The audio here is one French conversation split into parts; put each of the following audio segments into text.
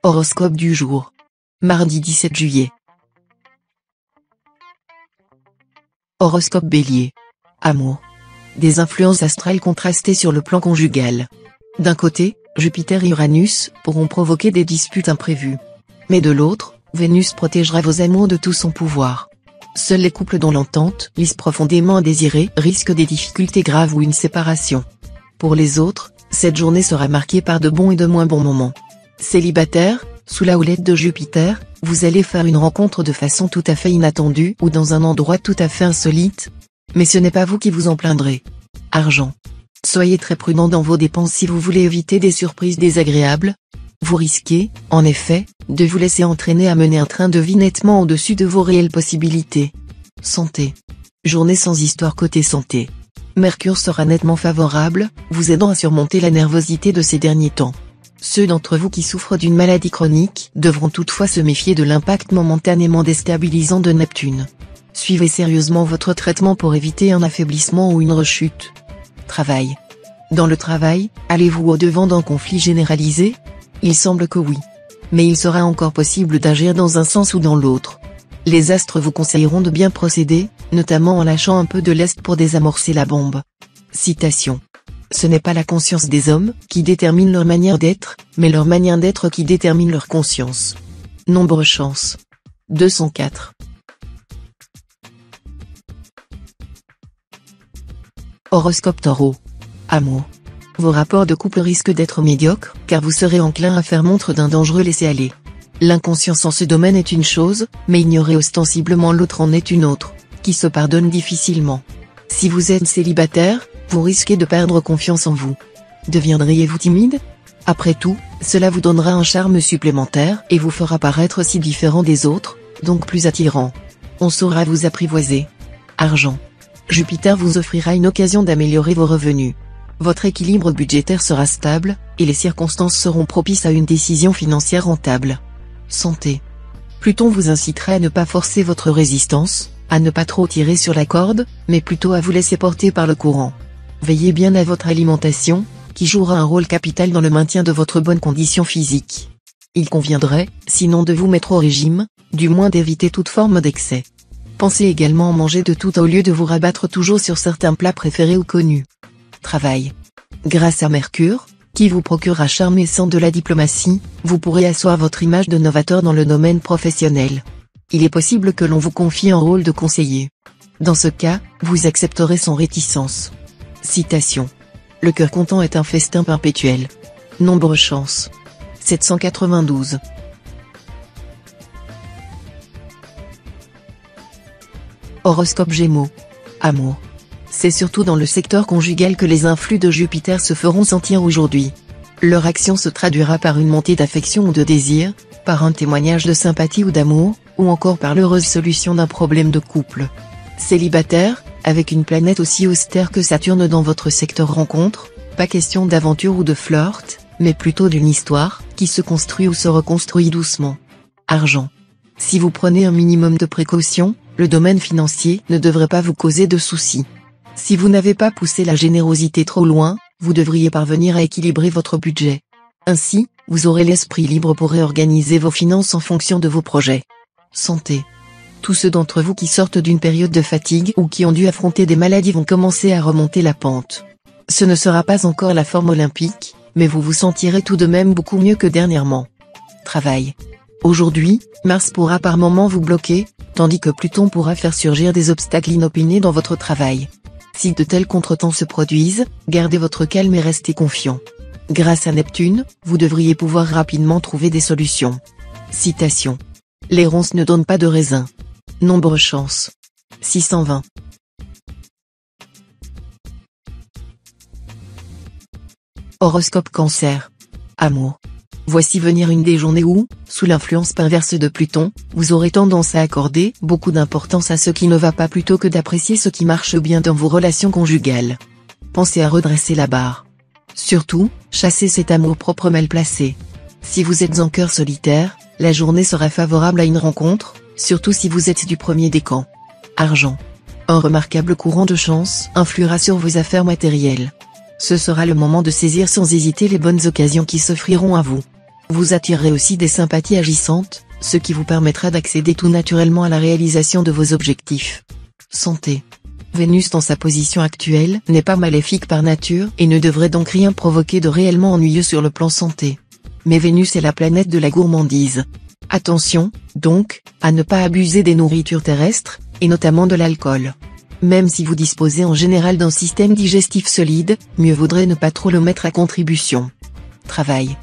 Horoscope du jour. Mardi 17 juillet. Horoscope Bélier. Amour. Des influences astrales contrastées sur le plan conjugal. D'un côté, Jupiter et Uranus pourront provoquer des disputes imprévues. Mais de l'autre, Vénus protégera vos amours de tout son pouvoir. Seuls les couples dont l'entente lisse profondément à désirer risquent des difficultés graves ou une séparation. Pour les autres, cette journée sera marquée par de bons et de moins bons moments. Célibataire, sous la houlette de Jupiter, vous allez faire une rencontre de façon tout à fait inattendue ou dans un endroit tout à fait insolite. Mais ce n'est pas vous qui vous en plaindrez. Argent. Soyez très prudent dans vos dépenses si vous voulez éviter des surprises désagréables. Vous risquez, en effet, de vous laisser entraîner à mener un train de vie nettement au-dessus de vos réelles possibilités. Santé. Journée sans histoire côté santé. Mercure sera nettement favorable, vous aidant à surmonter la nervosité de ces derniers temps. Ceux d'entre vous qui souffrent d'une maladie chronique devront toutefois se méfier de l'impact momentanément déstabilisant de Neptune. Suivez sérieusement votre traitement pour éviter un affaiblissement ou une rechute. Travail. Dans le travail, allez-vous au-devant d'un conflit généralisé? Il semble que oui. Mais il sera encore possible d'agir dans un sens ou dans l'autre. Les astres vous conseilleront de bien procéder, notamment en lâchant un peu de lest pour désamorcer la bombe. Citation. Ce n'est pas la conscience des hommes qui détermine leur manière d'être, mais leur manière d'être qui détermine leur conscience. Nombre chance. 204. Horoscope Taureau. Amour. Vos rapports de couple risquent d'être médiocres, car vous serez enclin à faire montre d'un dangereux laisser-aller. L'inconscience en ce domaine est une chose, mais ignorer ostensiblement l'autre en est une autre, qui se pardonne difficilement. Si vous êtes célibataire, vous risquez de perdre confiance en vous. Deviendriez-vous timide? Après tout, cela vous donnera un charme supplémentaire et vous fera paraître si différent des autres, donc plus attirant. On saura vous apprivoiser. Argent. Jupiter vous offrira une occasion d'améliorer vos revenus. Votre équilibre budgétaire sera stable, et les circonstances seront propices à une décision financière rentable. Santé. Pluton vous incitera à ne pas forcer votre résistance, à ne pas trop tirer sur la corde, mais plutôt à vous laisser porter par le courant. Veillez bien à votre alimentation, qui jouera un rôle capital dans le maintien de votre bonne condition physique. Il conviendrait, sinon de vous mettre au régime, du moins d'éviter toute forme d'excès. Pensez également à manger de tout au lieu de vous rabattre toujours sur certains plats préférés ou connus. Travail. Grâce à Mercure, qui vous procurera charme et sens de la diplomatie, vous pourrez asseoir votre image de novateur dans le domaine professionnel. Il est possible que l'on vous confie un rôle de conseiller. Dans ce cas, vous accepterez sans réticence. Citation. Le cœur content est un festin perpétuel. Nombre chance. 792. Horoscope Gémeaux. Amour. C'est surtout dans le secteur conjugal que les influx de Jupiter se feront sentir aujourd'hui. Leur action se traduira par une montée d'affection ou de désir, par un témoignage de sympathie ou d'amour, ou encore par l'heureuse solution d'un problème de couple. Célibataire, avec une planète aussi austère que Saturne dans votre secteur rencontre, pas question d'aventure ou de flirt, mais plutôt d'une histoire, qui se construit ou se reconstruit doucement. Argent. Si vous prenez un minimum de précautions, le domaine financier ne devrait pas vous causer de soucis. Si vous n'avez pas poussé la générosité trop loin, vous devriez parvenir à équilibrer votre budget. Ainsi, vous aurez l'esprit libre pour réorganiser vos finances en fonction de vos projets. Santé. Tous ceux d'entre vous qui sortent d'une période de fatigue ou qui ont dû affronter des maladies vont commencer à remonter la pente. Ce ne sera pas encore la forme olympique, mais vous vous sentirez tout de même beaucoup mieux que dernièrement. Travail. Aujourd'hui, Mars pourra par moments vous bloquer, tandis que Pluton pourra faire surgir des obstacles inopinés dans votre travail. Si de tels contretemps se produisent, gardez votre calme et restez confiant. Grâce à Neptune, vous devriez pouvoir rapidement trouver des solutions. Citation. Les ronces ne donnent pas de raisin. Nombre chance. 620. Horoscope Cancer. Amour. Voici venir une des journées où, sous l'influence perverse de Pluton, vous aurez tendance à accorder beaucoup d'importance à ce qui ne va pas plutôt que d'apprécier ce qui marche bien dans vos relations conjugales. Pensez à redresser la barre. Surtout, chassez cet amour-propre mal placé. Si vous êtes en cœur solitaire, la journée sera favorable à une rencontre, surtout si vous êtes du premier des camps. Argent. Un remarquable courant de chance influera sur vos affaires matérielles. Ce sera le moment de saisir sans hésiter les bonnes occasions qui s'offriront à vous. Vous attirerez aussi des sympathies agissantes, ce qui vous permettra d'accéder tout naturellement à la réalisation de vos objectifs. Santé. Vénus dans sa position actuelle n'est pas maléfique par nature et ne devrait donc rien provoquer de réellement ennuyeux sur le plan santé. Mais Vénus est la planète de la gourmandise. Attention, donc, à ne pas abuser des nourritures terrestres, et notamment de l'alcool. Même si vous disposez en général d'un système digestif solide, mieux vaudrait ne pas trop le mettre à contribution. Travail.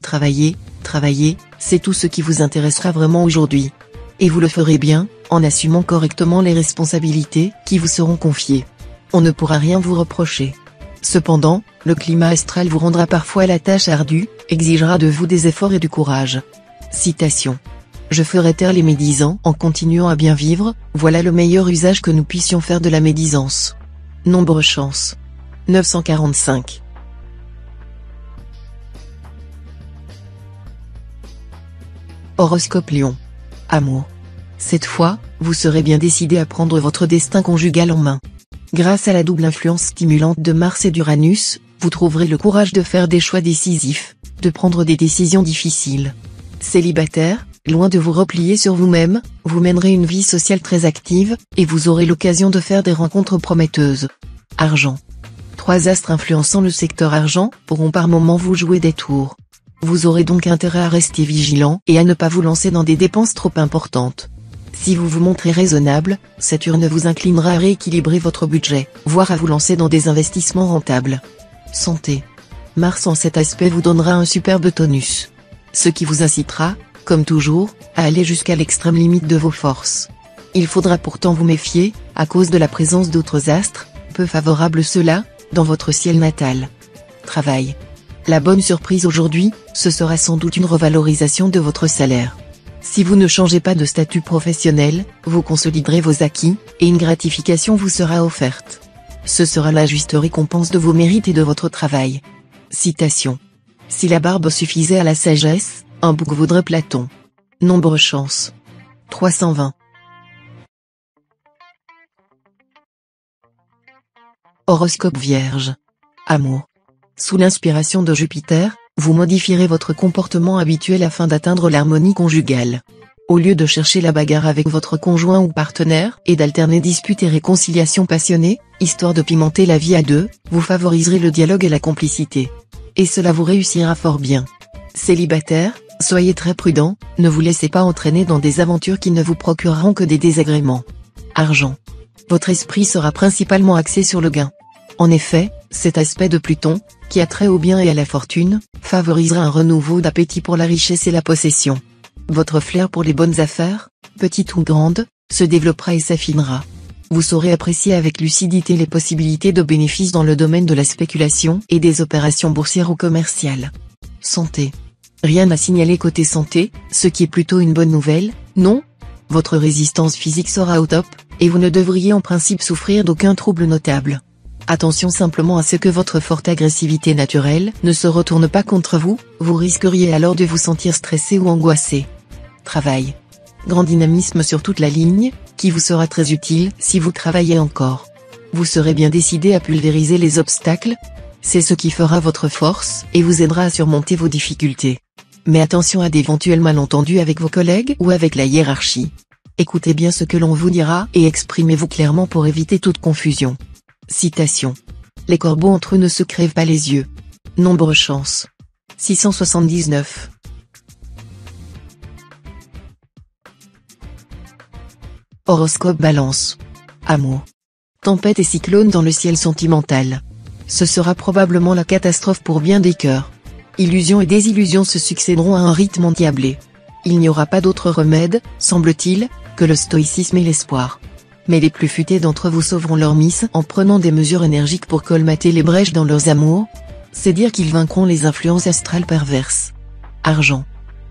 Travailler, c'est tout ce qui vous intéressera vraiment aujourd'hui. Et vous le ferez bien, en assumant correctement les responsabilités qui vous seront confiées. On ne pourra rien vous reprocher. Cependant, le climat astral vous rendra parfois la tâche ardue, exigera de vous des efforts et du courage. Citation. Je ferai taire les médisants en continuant à bien vivre, voilà le meilleur usage que nous puissions faire de la médisance. Nombre chance. 945. Horoscope Lion. Amour. Cette fois, vous serez bien décidé à prendre votre destin conjugal en main. Grâce à la double influence stimulante de Mars et d'Uranus, vous trouverez le courage de faire des choix décisifs, de prendre des décisions difficiles. Célibataire, loin de vous replier sur vous-même, vous mènerez une vie sociale très active, et vous aurez l'occasion de faire des rencontres prometteuses. Argent. 3 astres influençant le secteur argent pourront par moments vous jouer des tours. Vous aurez donc intérêt à rester vigilant et à ne pas vous lancer dans des dépenses trop importantes. Si vous vous montrez raisonnable, Saturne vous inclinera à rééquilibrer votre budget, voire à vous lancer dans des investissements rentables. Santé. Mars en cet aspect vous donnera un superbe tonus. Ce qui vous incitera, comme toujours, à aller jusqu'à l'extrême limite de vos forces. Il faudra pourtant vous méfier, à cause de la présence d'autres astres, peu favorables ceux-là, dans votre ciel natal. Travail. La bonne surprise aujourd'hui, ce sera sans doute une revalorisation de votre salaire. Si vous ne changez pas de statut professionnel, vous consoliderez vos acquis, et une gratification vous sera offerte. Ce sera la juste récompense de vos mérites et de votre travail. Citation. Si la barbe suffisait à la sagesse, un bouc vaudrait Platon. Nombre chance. 320. Horoscope Vierge. Amour. Sous l'inspiration de Jupiter, vous modifierez votre comportement habituel afin d'atteindre l'harmonie conjugale. Au lieu de chercher la bagarre avec votre conjoint ou partenaire et d'alterner disputes et réconciliations passionnées, histoire de pimenter la vie à deux, vous favoriserez le dialogue et la complicité. Et cela vous réussira fort bien. Célibataire, soyez très prudent, ne vous laissez pas entraîner dans des aventures qui ne vous procureront que des désagréments. Argent. Votre esprit sera principalement axé sur le gain. En effet, cet aspect de Pluton, qui a trait au bien et à la fortune, favorisera un renouveau d'appétit pour la richesse et la possession. Votre flair pour les bonnes affaires, petites ou grandes, se développera et s'affinera. Vous saurez apprécier avec lucidité les possibilités de bénéfices dans le domaine de la spéculation et des opérations boursières ou commerciales. Santé. Rien à signaler côté santé, ce qui est plutôt une bonne nouvelle, non ? Votre résistance physique sera au top, et vous ne devriez en principe souffrir d'aucun trouble notable. Attention simplement à ce que votre forte agressivité naturelle ne se retourne pas contre vous, vous risqueriez alors de vous sentir stressé ou angoissé. Travail. Grand dynamisme sur toute la ligne, qui vous sera très utile si vous travaillez encore. Vous serez bien décidé à pulvériser les obstacles. C'est ce qui fera votre force et vous aidera à surmonter vos difficultés. Mais attention à d'éventuels malentendus avec vos collègues ou avec la hiérarchie. Écoutez bien ce que l'on vous dira et exprimez-vous clairement pour éviter toute confusion. Citation. Les corbeaux entre eux ne se crèvent pas les yeux. Nombre chance. 679. Horoscope Balance. Amour. Tempête et cyclone dans le ciel sentimental. Ce sera probablement la catastrophe pour bien des cœurs. Illusions et désillusions se succéderont à un rythme endiablé. Il n'y aura pas d'autre remède, semble-t-il, que le stoïcisme et l'espoir. Mais les plus futés d'entre vous sauveront leur mise en prenant des mesures énergiques pour colmater les brèches dans leurs amours. C'est dire qu'ils vaincront les influences astrales perverses. Argent.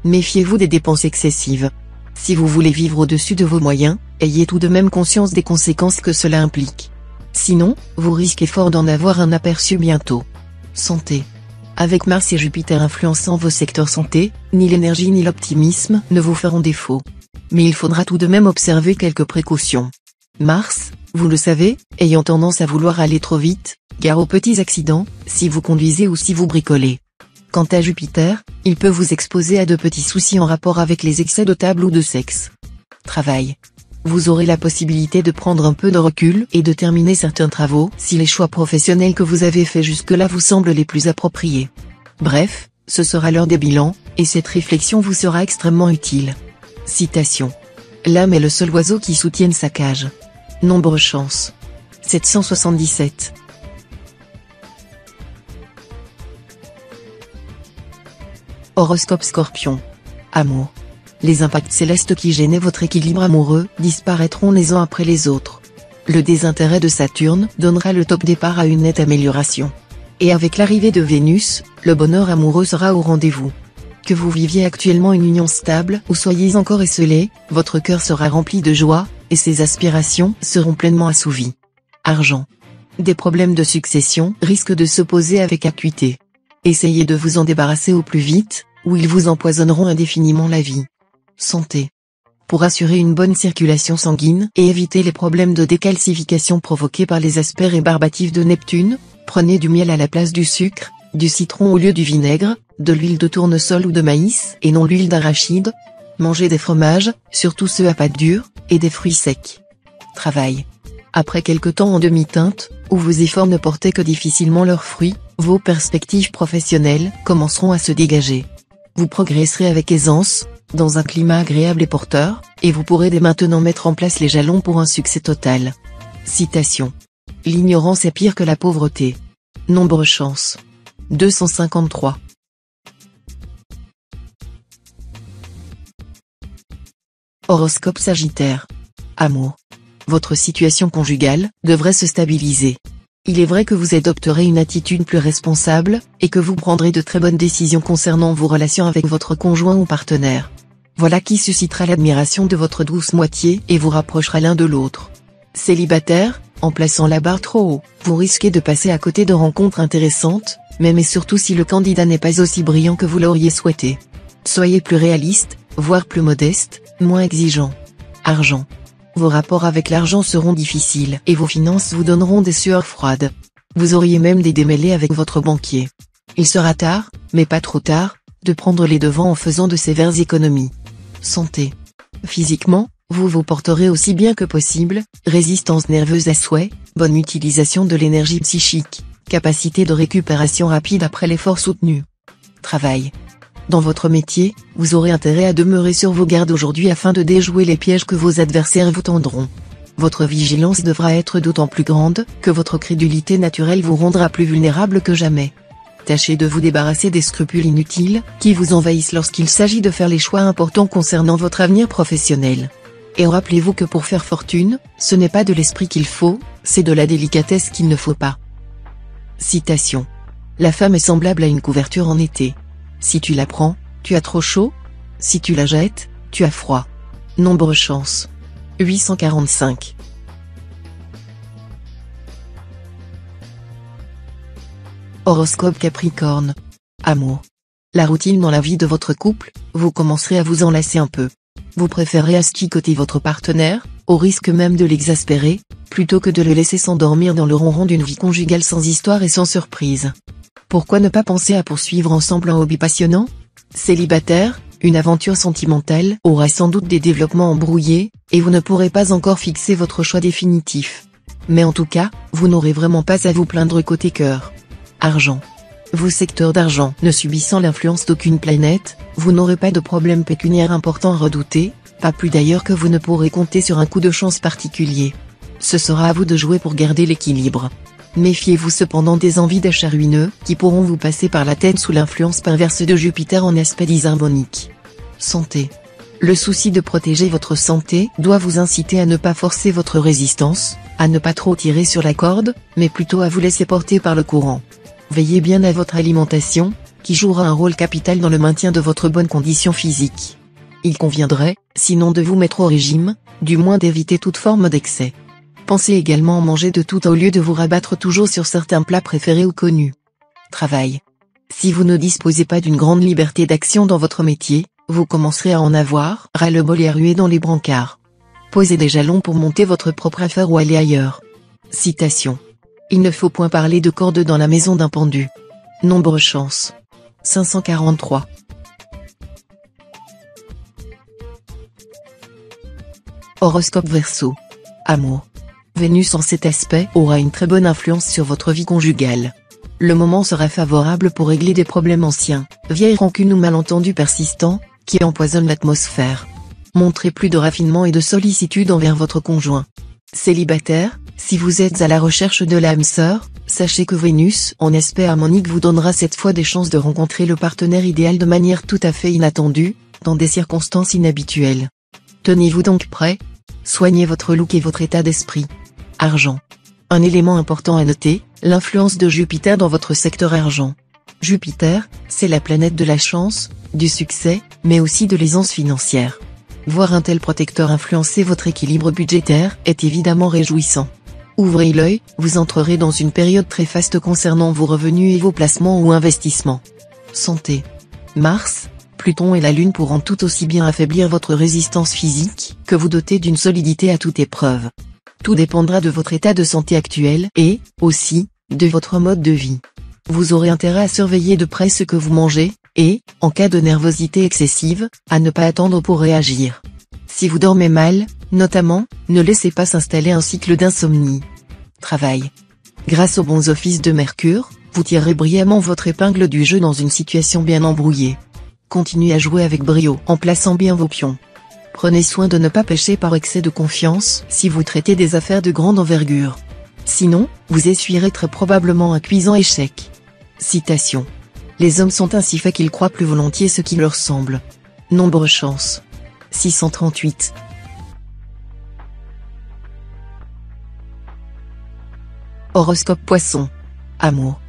Méfiez-vous des dépenses excessives. Si vous voulez vivre au-dessus de vos moyens, ayez tout de même conscience des conséquences que cela implique. Sinon, vous risquez fort d'en avoir un aperçu bientôt. Santé. Avec Mars et Jupiter influençant vos secteurs santé, ni l'énergie ni l'optimisme ne vous feront défaut. Mais il faudra tout de même observer quelques précautions. Mars, vous le savez, ayant tendance à vouloir aller trop vite, gare aux petits accidents, si vous conduisez ou si vous bricolez. Quant à Jupiter, il peut vous exposer à de petits soucis en rapport avec les excès de table ou de sexe. Travail. Vous aurez la possibilité de prendre un peu de recul et de terminer certains travaux si les choix professionnels que vous avez faits jusque-là vous semblent les plus appropriés. Bref, ce sera l'heure des bilans, et cette réflexion vous sera extrêmement utile. Citation. L'âme est le seul oiseau qui soutienne sa cage. Nombre chance. 777. Horoscope Scorpion. Amour. Les impacts célestes qui gênaient votre équilibre amoureux disparaîtront les uns après les autres. Le désintérêt de Saturne donnera le top départ à une nette amélioration. Et avec l'arrivée de Vénus, le bonheur amoureux sera au rendez-vous. Que vous viviez actuellement une union stable ou soyez encore esselé, votre cœur sera rempli de joie, et ses aspirations seront pleinement assouvies. Argent. Des problèmes de succession risquent de se poser avec acuité. Essayez de vous en débarrasser au plus vite, ou ils vous empoisonneront indéfiniment la vie. Santé. Pour assurer une bonne circulation sanguine et éviter les problèmes de décalcification provoqués par les aspects rébarbatifs de Neptune, prenez du miel à la place du sucre, du citron au lieu du vinaigre, de l'huile de tournesol ou de maïs et non l'huile d'arachide. Mangez des fromages, surtout ceux à pâte dure, et des fruits secs. Travail. Après quelque temps en demi-teinte, où vos efforts ne portaient que difficilement leurs fruits, vos perspectives professionnelles commenceront à se dégager. Vous progresserez avec aisance, dans un climat agréable et porteur, et vous pourrez dès maintenant mettre en place les jalons pour un succès total. Citation. L'ignorance est pire que la pauvreté. Nombre chance. 253. Horoscope Sagittaire. Amour. Votre situation conjugale devrait se stabiliser. Il est vrai que vous adopterez une attitude plus responsable, et que vous prendrez de très bonnes décisions concernant vos relations avec votre conjoint ou partenaire. Voilà qui suscitera l'admiration de votre douce moitié et vous rapprochera l'un de l'autre. Célibataire, en plaçant la barre trop haut, vous risquez de passer à côté de rencontres intéressantes, même et surtout si le candidat n'est pas aussi brillant que vous l'auriez souhaité. Soyez plus réaliste, voire plus modeste, moins exigeant. Argent. Vos rapports avec l'argent seront difficiles et vos finances vous donneront des sueurs froides. Vous auriez même des démêlés avec votre banquier. Il sera tard, mais pas trop tard, de prendre les devants en faisant de sévères économies. Santé. Physiquement, vous vous porterez aussi bien que possible, résistance nerveuse à souhait, bonne utilisation de l'énergie psychique, capacité de récupération rapide après l'effort soutenu. Travail. Dans votre métier, vous aurez intérêt à demeurer sur vos gardes aujourd'hui afin de déjouer les pièges que vos adversaires vous tendront. Votre vigilance devra être d'autant plus grande que votre crédulité naturelle vous rendra plus vulnérable que jamais. Tâchez de vous débarrasser des scrupules inutiles qui vous envahissent lorsqu'il s'agit de faire les choix importants concernant votre avenir professionnel. Et rappelez-vous que pour faire fortune, ce n'est pas de l'esprit qu'il faut, c'est de la délicatesse qu'il ne faut pas. Citation. La femme est semblable à une couverture en été. Si tu la prends, tu as trop chaud. Si tu la jettes, tu as froid. Nombre chance. 845. Horoscope Capricorne. Amour. La routine dans la vie de votre couple, vous commencerez à vous en lasser un peu. Vous préférez asticoter votre partenaire, au risque même de l'exaspérer, plutôt que de le laisser s'endormir dans le ronron d'une vie conjugale sans histoire et sans surprise. Pourquoi ne pas penser à poursuivre ensemble un hobby passionnant? Célibataire, une aventure sentimentale aura sans doute des développements embrouillés, et vous ne pourrez pas encore fixer votre choix définitif. Mais en tout cas, vous n'aurez vraiment pas à vous plaindre côté cœur. Argent. Vos secteurs d'argent ne subissant l'influence d'aucune planète, vous n'aurez pas de problème pécuniaire important à redouter, pas plus d'ailleurs que vous ne pourrez compter sur un coup de chance particulier. Ce sera à vous de jouer pour garder l'équilibre. Méfiez-vous cependant des envies d'achat ruineux, qui pourront vous passer par la tête sous l'influence perverse de Jupiter en aspect disharmonique. Santé. Le souci de protéger votre santé doit vous inciter à ne pas forcer votre résistance, à ne pas trop tirer sur la corde, mais plutôt à vous laisser porter par le courant. Veillez bien à votre alimentation, qui jouera un rôle capital dans le maintien de votre bonne condition physique. Il conviendrait, sinon de vous mettre au régime, du moins d'éviter toute forme d'excès. Pensez également à manger de tout au lieu de vous rabattre toujours sur certains plats préférés ou connus. Travail. Si vous ne disposez pas d'une grande liberté d'action dans votre métier, vous commencerez à en avoir ras-le-bol et à ruer dans les brancards. Posez des jalons pour monter votre propre affaire ou aller ailleurs. Citation. Il ne faut point parler de corde dans la maison d'un pendu. Nombre chance. 543. Horoscope Verseau. Amour. Vénus en cet aspect aura une très bonne influence sur votre vie conjugale. Le moment sera favorable pour régler des problèmes anciens, vieilles rancunes ou malentendus persistants, qui empoisonnent l'atmosphère. Montrez plus de raffinement et de sollicitude envers votre conjoint. Célibataire, si vous êtes à la recherche de l'âme sœur, sachez que Vénus en aspect harmonique vous donnera cette fois des chances de rencontrer le partenaire idéal de manière tout à fait inattendue, dans des circonstances inhabituelles. Tenez-vous donc prêt. Soignez votre look et votre état d'esprit. Argent. Un élément important à noter, l'influence de Jupiter dans votre secteur argent. Jupiter, c'est la planète de la chance, du succès, mais aussi de l'aisance financière. Voir un tel protecteur influencer votre équilibre budgétaire est évidemment réjouissant. Ouvrez l'œil, vous entrerez dans une période très faste concernant vos revenus et vos placements ou investissements. Santé. Mars, Pluton et la Lune pourront tout aussi bien affaiblir votre résistance physique que vous doter d'une solidité à toute épreuve. Tout dépendra de votre état de santé actuel et, aussi, de votre mode de vie. Vous aurez intérêt à surveiller de près ce que vous mangez, et, en cas de nervosité excessive, à ne pas attendre pour réagir. Si vous dormez mal, notamment, ne laissez pas s'installer un cycle d'insomnie. Travail. Grâce aux bons offices de Mercure, vous tirerez brillamment votre épingle du jeu dans une situation bien embrouillée. Continuez à jouer avec brio en plaçant bien vos pions. Prenez soin de ne pas pécher par excès de confiance si vous traitez des affaires de grande envergure. Sinon, vous essuierez très probablement un cuisant échec. Citation. Les hommes sont ainsi faits qu'ils croient plus volontiers ce qui leur semble. Nombre chance. 638. Horoscope Poisson. Amour.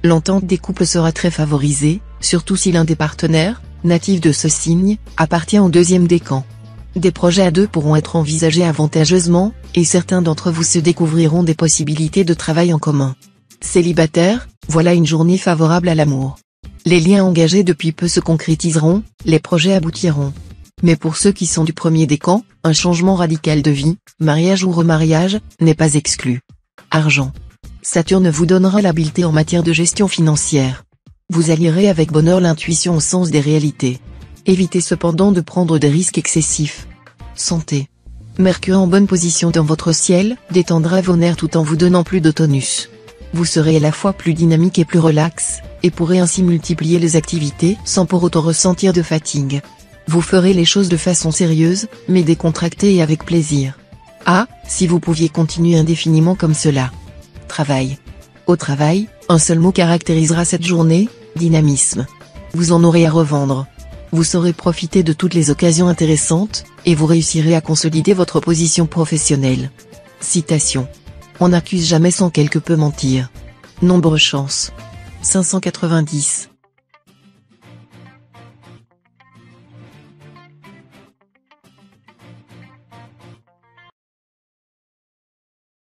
L'entente des couples sera très favorisée, surtout si l'un des partenaires, natif de ce signe, appartient au deuxième décan. Des projets à deux pourront être envisagés avantageusement, et certains d'entre vous se découvriront des possibilités de travail en commun. Célibataire, voilà une journée favorable à l'amour. Les liens engagés depuis peu se concrétiseront, les projets aboutiront. Mais pour ceux qui sont du premier décan, un changement radical de vie, mariage ou remariage, n'est pas exclu. Argent. Saturne vous donnera l'habileté en matière de gestion financière. Vous allierez avec bonheur l'intuition au sens des réalités. Évitez cependant de prendre des risques excessifs. Santé. Mercure en bonne position dans votre ciel, détendra vos nerfs tout en vous donnant plus de tonus. Vous serez à la fois plus dynamique et plus relax, et pourrez ainsi multiplier les activités sans pour autant ressentir de fatigue. Vous ferez les choses de façon sérieuse, mais décontractée et avec plaisir. Ah, si vous pouviez continuer indéfiniment comme cela. Travail. Au travail, un seul mot caractérisera cette journée, dynamisme. Vous en aurez à revendre. Vous saurez profiter de toutes les occasions intéressantes, et vous réussirez à consolider votre position professionnelle. Citation. On n'accuse jamais sans quelque peu mentir. Nombre chance. 590.